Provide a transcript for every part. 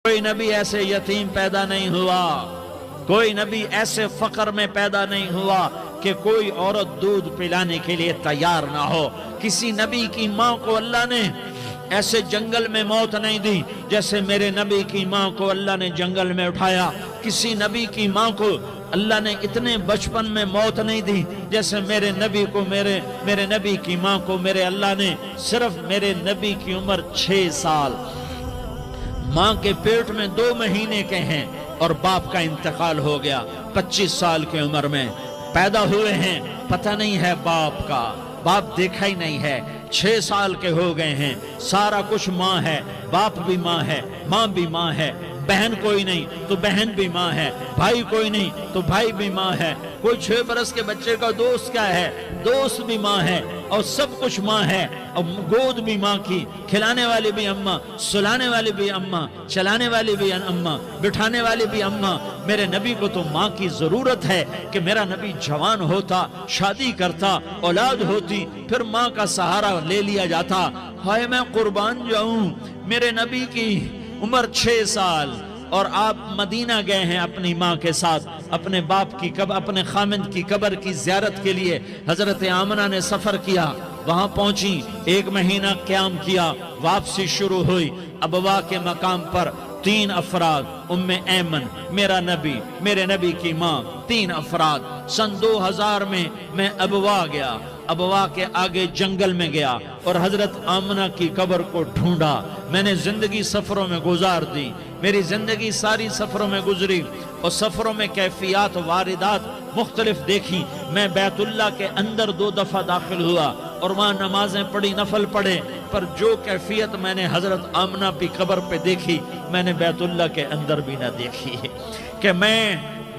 कोई नबी ऐसे यतीम पैदा नहीं हुआ, कोई नबी ऐसे फकर में पैदा नहीं हुआ कि कोई औरत दूध पिलाने के लिए तैयार ना हो। किसी नबी की माँ को अल्लाह ने ऐसे जंगल में मौत नहीं दी जैसे मेरे नबी की माँ को अल्लाह ने जंगल में उठाया। किसी नबी की माँ को अल्लाह ने इतने बचपन में मौत नहीं दी जैसे मेरे नबी को मेरे नबी की माँ को मेरे अल्लाह ने सिर्फ मेरे नबी की उम्र 6 साल, माँ के पेट में 2 महीने के हैं और बाप का इंतकाल हो गया। 25 साल की उम्र में पैदा हुए हैं, पता नहीं है बाप का, बाप देखा ही नहीं है। 6 साल के हो गए हैं, सारा कुछ माँ है, बाप भी माँ है, माँ भी माँ है, बहन कोई नहीं तो बहन भी माँ है, भाई कोई नहीं तो भाई भी माँ है, कोई 6 बरस के बच्चे का दोस्त क्या है, दोस्त भी माँ है, और सब कुछ माँ है। और गोद भी माँ की, खिलाने वाली भी अम्मा, सुलाने वाली भी अम्मा, चलाने वाली भी अम्मा, बिठाने वाली भी अम्मा। मेरे नबी को तो माँ की जरूरत है कि मेरा नबी जवान होता, शादी करता, औलाद होती, फिर माँ का सहारा ले लिया जाता। हाय मैं कुर्बान जाऊं, मेरे नबी की उम्र 6 साल और आप मदीना गए हैं अपनी माँ के साथ, अपने बाप की अपने खामिद की कब्र की ज़ियारत के लिए। हजरत आमना ने सफर किया, वहां पहुंची, 1 महीना क़याम किया, वापसी शुरू हुई। अबवा के मकाम पर 3 अफराद, उम्मे ऐमन, मेरा नबी, मेरे नबी की माँ, 3 अफराद। सन 2000 में मैं अबवा गया, अबवा के आगे जंगल में गया और हजरत आमना की कब्र को ढूंढा। मैंने जिंदगी सफरों में गुजार दी, मेरी जिंदगी सारी सफरों में गुजरी और सफरों में कैफियत वारिदात मुख्तलिफ देखी। मैं बैतुल्ला के अंदर 2 दफा दाखिल हुआ और वहाँ नमाजें पढ़ी, नफल पढ़े, पर जो कैफियत मैंने हजरत आमना की कब्र पे देखी मैंने बैतुल्ला के अंदर भी ना देखी। कि मैं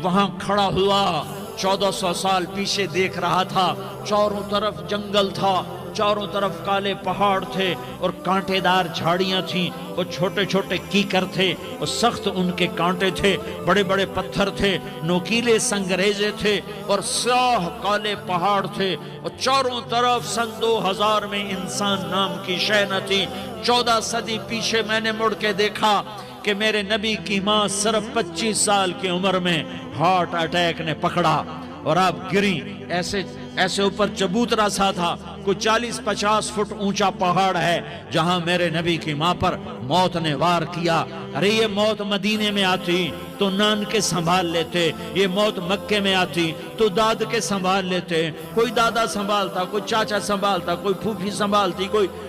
वहाँ खड़ा हुआ, 1400 साल पीछे देख रहा था, चारों तरफ जंगल था, चारों तरफ काले पहाड़ थे और कांटेदार झाड़ियां थीं और छोटे छोटे कीकर थे और सख्त उनके कांटे थे, बड़े बड़े पत्थर थे, नोकीले संगरेजे थे और स्याह काले पहाड़ थे और चारों तरफ सन 2000 में इंसान नाम की शय न थी। 14 सदी पीछे मैंने मुड़ के देखा कि मेरे नबी की माँ सिर्फ 25 साल की उम्र में हार्ट अटैक ने पकड़ा और आप गिरी। ऐसे ऊपर चबूतरा सा था, कोई 40-50 फुट ऊंचा पहाड़ है जहां मेरे नबी की माँ पर मौत ने वार किया। अरे ये मौत मदीने में आती तो नान के संभाल लेते, ये मौत मक्के में आती तो दाद के संभाल लेते। कोई दादा संभालता, कोई चाचा संभालता, कोई फूफी संभालती,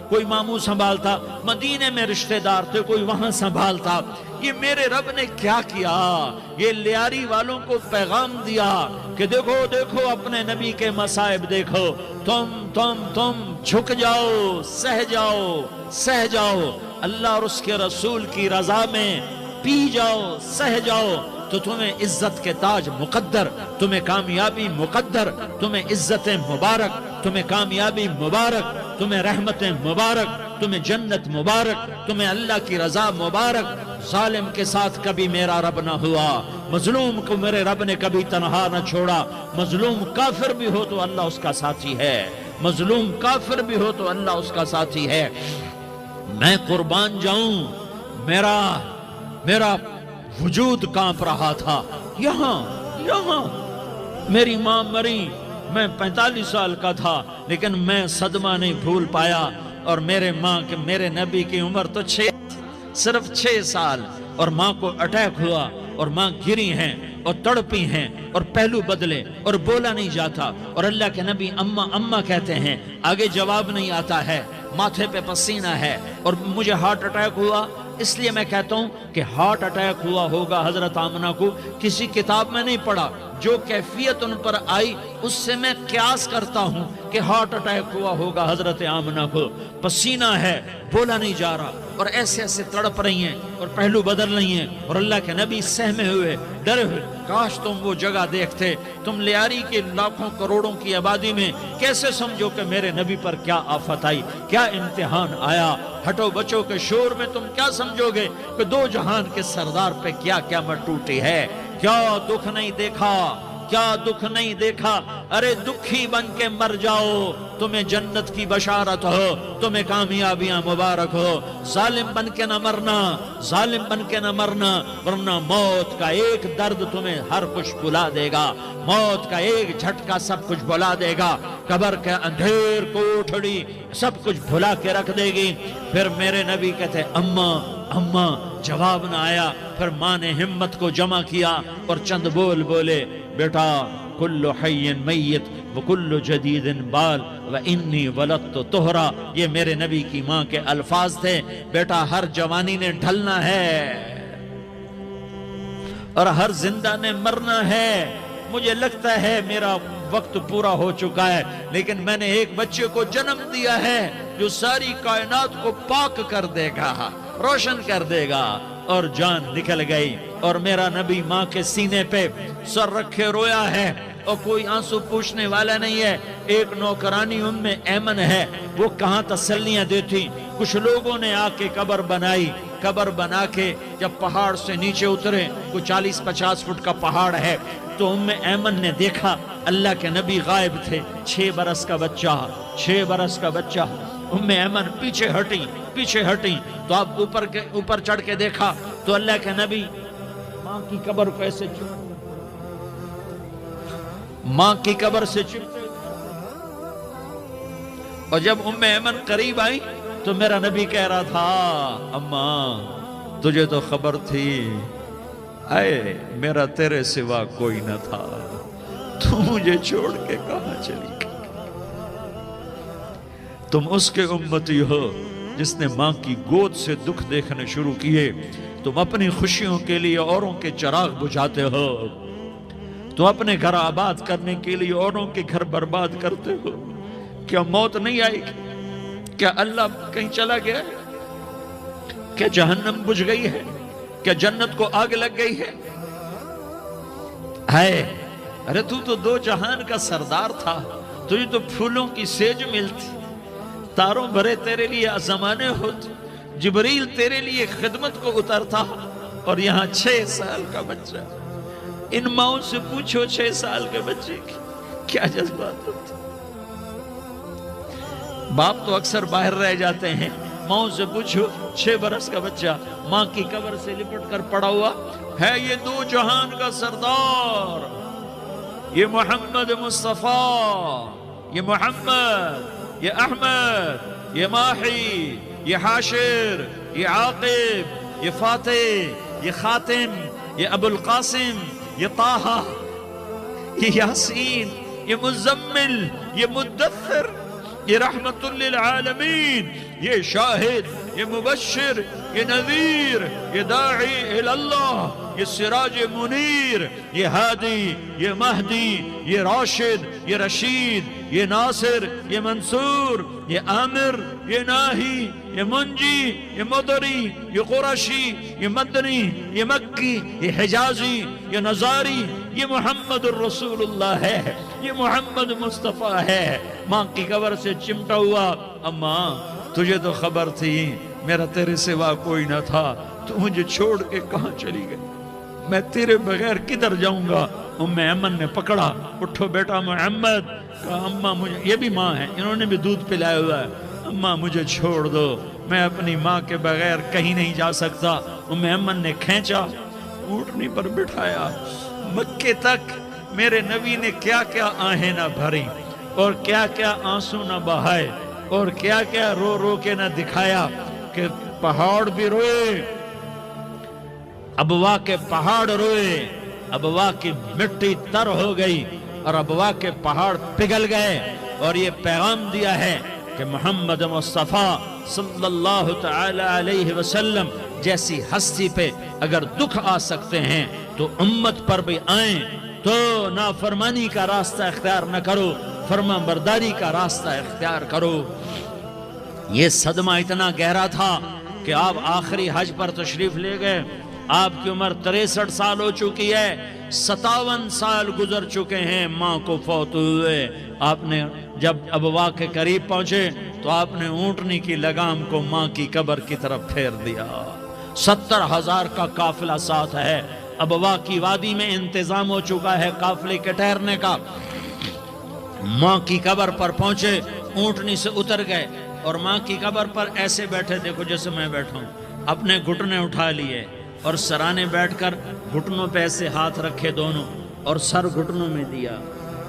कोई मामू संभालता, मदीने में रिश्तेदार थे, कोई वहां संभालता। ये मेरे रब ने क्या किया, ये लियारी वालों को पैगाम दिया कि देखो देखो अपने नबी के मसाइब देखो, तुम झुक जाओ, सह जाओ, अल्लाह और उसके रसूल की रजा में पी जाओ, सह जाओ, तो तुम्हें इज्जत के ताज मुकद्दर, तुम्हें कामयाबी मुकद्दर, तुम्हें इज्जतें मुबारक, तुम्हें कामयाबी मुबारक, तुम्हें रहमतें मुबारक, तुम्हें जन्नत मुबारक, तुम्हें अल्लाह की रजा मुबारक। जालिम के साथ कभी मेरा रब ना हुआ, मजलूम को मेरे रब ने कभी तनहा न छोड़ा। मजलूम काफिर भी हो तो अल्लाह उसका साथी है, मजलूम काफिर भी हो तो अल्लाह उसका साथी है। मैं कुर्बान जाऊं, मेरा वजूद कांप रहा था। यहाँ मेरी माँ मरी, मैं 45 साल का था, लेकिन मैं सदमा नहीं भूल पाया। और मेरे नबी की उम्र तो सिर्फ 6 साल और माँ को अटैक हुआ और माँ गिरी हैं और तड़पी हैं और पहलू बदले और बोला नहीं जाता और अल्लाह के नबी अम्मा अम्मा कहते हैं, आगे जवाब नहीं आता है, माथे पे पसीना है और मुझे हार्ट अटैक हुआ। इसलिए मैं कहता हूं कि हार्ट अटैक हुआ होगा हजरत आमना को, किसी किताब में नहीं पढ़ा, जो कैफियत उन पर आई उससे मैं क्यास करता हूं कि हार्ट अटैक हुआ होगा हजरत आमना को। पसीना है, बोला नहीं जा रहा और ऐसे ऐसे तड़प रही हैं और पहलू बदल रही हैं और अल्लाह के नबी सहमे हुए, डरे हुए। काश तुम वो जगह देखते, तुम लियारी के लाखों करोड़ों की आबादी में कैसे समझो कि मेरे नबी पर क्या आफत आई, क्या इम्तिहान आया। हटो बचो के शोर में तुम क्या समझोगे कि 2 जहान के सरदार पे क्या क्या मत टूटी है। क्या दुख नहीं देखा, کیا دکھ نہیں دیکھا؟ ارے دکھی بن کے مر جاؤ، تمہیں جنت کی بشارت ہو، تمہیں کامیابیاں مبارک ہو۔ ظالم بن کے نہ مرنا، ظالم بن کے نہ مرنا، ورنہ موت کا ایک درد تمہیں ہر کچھ بھلا دے گا، موت کا ایک جھٹکا سب کچھ بھلا دے گا، قبر کے اندھیر کوٹھڑی سب کچھ بھلا کے رکھ دے گی۔ پھر میرے نبی کہتے اماں اماں، جواب نہ آیا۔ پھر ماں نے ہمت کو جمع کیا اور چند بول بولے، بیٹا کل حی میت وکل جدید بال وانی ولدت طہرا۔ یہ میرے نبی کی ماں کے الفاظ تھے، بیٹا ہر جوانی نے ڈھلنا ہے اور ہر زندہ نے مرنا ہے۔ مجھے لگتا ہے میرا وقت پورا ہو چکا ہے، لیکن میں نے ایک بچے کو جنم دیا ہے جو ساری کائنات کو پاک کر دے گا، روشن کر دے گا۔ اور جان نکل گئی، اور میرا نبی ماں کے سینے پہ سر رکھے رویا ہے، اور کوئی آنسو پوچھنے والا نہیں ہے۔ ایک نوکرانی ام ایمن ہے، وہ کہاں تسلیاں دیتی۔ کچھ لوگوں نے آ کے قبر بنائی، قبر بنا کے جب پہاڑ سے نیچے اترے، کوئی 40-50 فٹ کا پہاڑ ہے، تو ام ایمن نے دیکھا اللہ کے نبی غائب تھے، 6 برس کا بچہ، 6 برس کا بچہ۔ ام ایمن پیچھے ہٹی تو آپ اوپر چڑھ کے دیکھا تو اللہ کے نبی ماں کی قبر کو ایسے ماں کی قبر سے چپتے، اور جب ام ایمن قریب آئی تو میرا نبی کہہ رہا تھا اماں تجھے تو خبر تھی، اے میرا تیرے سوا کوئی نہ تھا، تو مجھے چھوڑ کے کہاں چلی گئی؟ تم اس کے امتی ہو جس نے ماں کی گود سے دکھ دیکھنے شروع کیے۔ تم اپنی خوشیوں کے لیے اوروں کے چراغ بجھاتے ہو، تم اپنے گھر آباد کرنے کے لیے اوروں کے گھر برباد کرتے ہو۔ کیا موت نہیں آئے گی؟ کیا اللہ کہیں چلا گیا ہے؟ کیا جہنم بجھ گئی ہے؟ کیا جنت کو آگ لگ گئی ہے؟ ارے تو 2 جہان کا سردار تھا، تجھے تو پھولوں کی سیج ملتی، تاروں بھرے تیرے لیے زمانے ہوتے، جبریل تیرے لیے خدمت کو اترتا، اور یہاں 6 سال کا بچہ۔ ان ماؤں سے پوچھو 6 سال کے بچے کی کیا جذبات ہوتے۔ باپ تو اکثر باہر رہ جاتے ہیں، ماؤں سے پوچھو 6 برس کا بچہ ماں کی قبر سے لپٹ کر پڑا ہوا ہے۔ یہ 2 جہان کا سردار، یہ محمد مصطفیٰ، یہ محمد، یہ احمد، یہ ماحی، یہ حاشر، یہ عاقب، یہ فاتح، یہ خاتم، یہ ابو القاسم، یہ طہ، یہ یاسین، یہ مزمل، یہ مدثر، یہ رحمت للعالمین، یہ شاہد، یہ مبشر، یہ نذیر، یہ داعی اللہ، یہ سراج منیر، یہ ہادی، یہ مہدی، یہ راشد، یہ رشید، یہ ناصر، یہ منصور، یہ عامر، یہ ناہی، یہ منجی، یہ مدری، یہ قرشی، یہ مدنی، یہ مکی، یہ حجازی، یہ نظاری، یہ محمد الرسول اللہ ہے، یہ محمد مصطفیٰ ہے۔ ماں کی قبر سے چمٹا ہوا، اماں تجھے تو خبر تھی میرا تیرے سوا کوئی نہ تھا، تو مجھے چھوڑ کے کہاں چلی گئی؟ میں تیرے بغیر کدھر جاؤں گا؟ ام ایمن نے پکڑا، اٹھو بیٹا محمد، کہا اماں مجھے، یہ بھی ماں ہے، انہوں نے بھی دودھ پلایا ہوا ہے، اماں مجھے چھوڑ دو، میں اپنی ماں کے بغیر کہیں نہیں جا سکتا۔ ام ایمن نے کھینچا، اونٹنی پر بٹھایا، مکے تک میرے نبی نے کیا کیا آہیں نہ بھری، اور کیا کیا آنسو نہ بہائے، اور کیا کیا رو رو کے نہ دکھایا کہ پہاڑ بھی روئے، ابوا کے پہاڑ روئے، ابوا کی مٹی تر ہو گئی اور ابوا کے پہاڑ پگھل گئے، اور یہ پیغام دیا ہے کہ محمد مصطفیٰ صلی اللہ تعالی علیہ وسلم جیسی ہستی پہ اگر دکھ آ سکتے ہیں تو امت پر بھی آئیں، تو نافرمانی کا راستہ اختیار نہ کرو، فرما برداری کا راستہ اختیار کرو۔ یہ صدمہ اتنا گہرا تھا کہ آپ آخری حج پر تشریف لے گئے، آپ کی عمر 63 سال ہو چکی ہے، 57 سال گزر چکے ہیں ماں کو فوت ہوئے۔ آپ نے جب ابوا کے قریب پہنچے تو آپ نے اونٹنی کی لگام کو ماں کی قبر کی طرف پھیر دیا۔ 70,000 کا قافلہ ساتھ ہے، अबवा की वादी में इंतजाम हो चुका है काफले के ठहरने का। माँ की कब्र पर पहुंचे, ऊंटनी से उतर गए और माँ की कब्र पर ऐसे बैठे, देखो जैसे मैं बैठा हूं, अपने घुटने उठा लिए और सराने बैठकर घुटनों पे ऐसे हाथ रखे दोनों और सर घुटनों में दिया,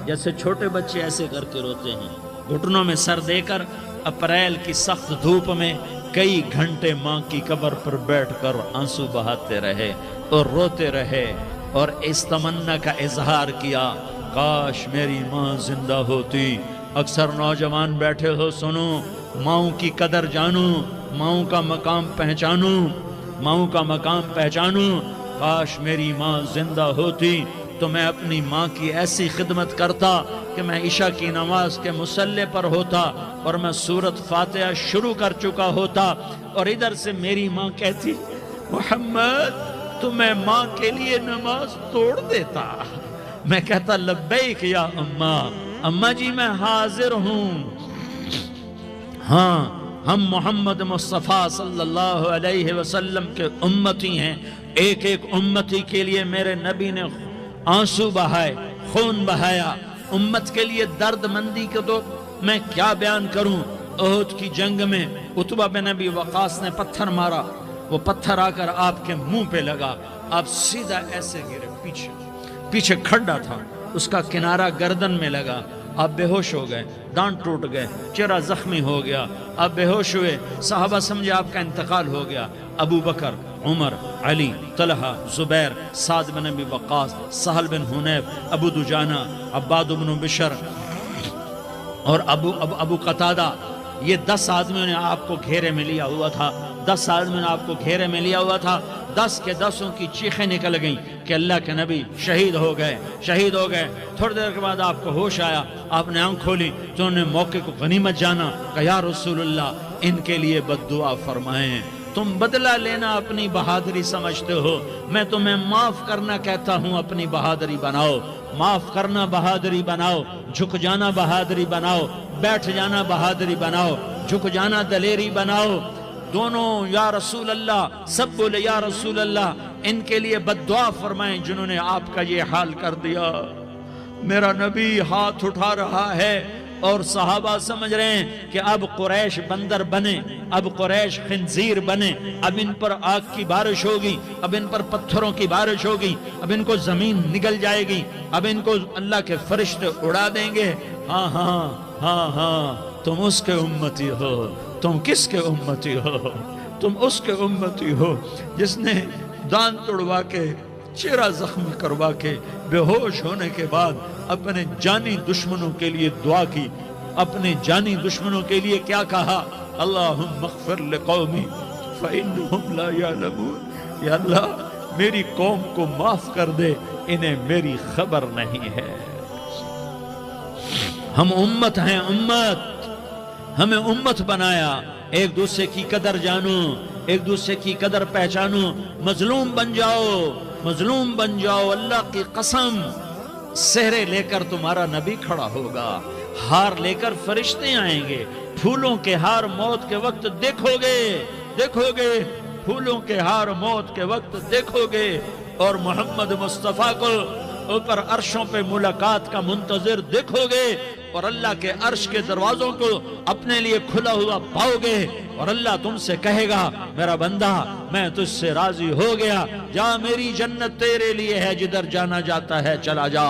जैसे छोटे बच्चे ऐसे करके रोते हैं। घुटनों में सर देकर अप्रैल की सख्त धूप में कई घंटे माँ की कब्र पर बैठकर आंसू बहाते रहे और रोते रहे और इस तमन्ना का इजहार किया, काश मेरी माँ जिंदा होती। अक्सर नौजवान बैठे हो, सुनो, माँओं की कदर जानो, माँओं का मकाम पहचानो, माँओं का मकाम पहचानो। काश मेरी माँ जिंदा होती तो मैं अपनी माँ की ऐसी खिदमत करता कि मैं इशा की नमाज के मुसल्ले पर होता और मैं सूरत फातिहा शुरू कर चुका होता और इधर से मेरी माँ कहती, मोहम्मद तो मैं माँ के लिए नमाज तोड़ देता। मैं कहता, लब्बैक या अम्मा, अम्मा जी मैं हाजिर हूँ। हाँ, हम मोहम्मद मुस्तफ़ा सल्लल्लाहु अलैहि वसल्लम के उम्मती हैं। एक एक उम्मती के लिए मेरे नबी ने आंसू बहाए, खून बहाया। उम्मत के लिए दर्द मंदी को तो मैं क्या बयान करूं। उहद की जंग में उतबा बिन अबी वक़ास ने पत्थर मारा, वो पत्थर आकर आपके मुंह पे लगा, आप सीधा ऐसे गिरे, पीछे खड्डा था, उसका किनारा गर्दन में लगा, आप बेहोश हो गए, दांत टूट गए, चेहरा जख्मी हो गया, आप बेहोश हुए। साहबा समझे आपका इंतकाल हो गया। अबू बकर, उमर, अली, तलहा, जुबैर, साद बिन अबी वक़ास, सहल बिन हुनैफ, अबू दुजाना, अब्बाद बिन बिशर और अबू कतादा, ये 10 आदमियों ने आपको घेरे में लिया हुआ था। 10 आदमियों ने आपको घेरे में लिया हुआ था। 10 के 10 की चीखें निकल गईं कि अल्लाह के नबी शहीद हो गए, शहीद हो गए। थोड़ी देर के बाद आपको होश आया, आपने आंख खोली तो उन्होंने मौके को गनीमत जाना, कहा या रसूलुल्लाह इनके लिए बद्दुआ फरमाएं। तुम बदला लेना अपनी बहादुरी समझते हो, मैं तुम्हें माफ करना कहता हूं, अपनी बहादुरी बनाओ। माफ करना बहादुरी बनाओ, झुक जाना बहादुरी बनाओ, बैठ जाना बहादुरी बनाओ, झुक जाना दलेरी बनाओ। दोनों या रसूल अल्लाह, सब बोले या रसूल अल्लाह, इनके लिए बद्दुआ फरमाएं जिन्होंने आपका ये हाल कर दिया। मेरा नबी हाथ उठा रहा है और सहाबा समझ रहे हैं कि अब कुरैश बंदर बने, अब कुरैश खिंजीर बने, अब इन पर आग की बारिश होगी, अब इन पर पत्थरों की बारिश होगी, अब इनको जमीन निगल जाएगी, अब इनको अल्लाह के फरिश्ते उड़ा देंगे। हाँ हाँ हाँ हाँ, तुम उसके उम्मती हो। तुम किसके उम्मती हो? तुम उसके उम्मती हो जिसने दांत तोड़वा के, चेहरा जख्मी करवा के, बेहोश होने के बाद अपने जानी दुश्मनों के लिए दुआ की। अपने जानी दुश्मनों के लिए क्या कहा? अल्लाहुम्मा अग़फ़िर लिक़ौमी फ़इन्नहुम ला यअलमून। या अल्लाह मेरी कौम को माफ कर दे, इन्हें मेरी खबर नहीं है। हम उम्मत हैं, उम्मत, हमें उम्मत बनाया। एक दूसरे की कदर जानो, एक दूसरे की कदर पहचानो। मजलूम बन जाओ, मजलूम बन जाओ। अल्लाह की कसम, सेहरे लेकर तुम्हारा नबी खड़ा होगा, हार लेकर फरिश्ते आएंगे। फूलों के हार मौत के वक्त देखोगे, देखोगे, फूलों के हार मौत के वक्त देखोगे। और मोहम्मद मुस्तफ़ा को ऊपर अर्शों पे मुलाकात का मुंतजिर देखोगे और अल्लाह के अर्श के दरवाजों को अपने लिए खुला हुआ पाओगे। और अल्लाह तुमसे कहेगा, मेरा बंदा मैं तुझसे राजी हो गया, जा, मेरी जन्नत तेरे लिए है, जिधर जाना जाता है चला जा।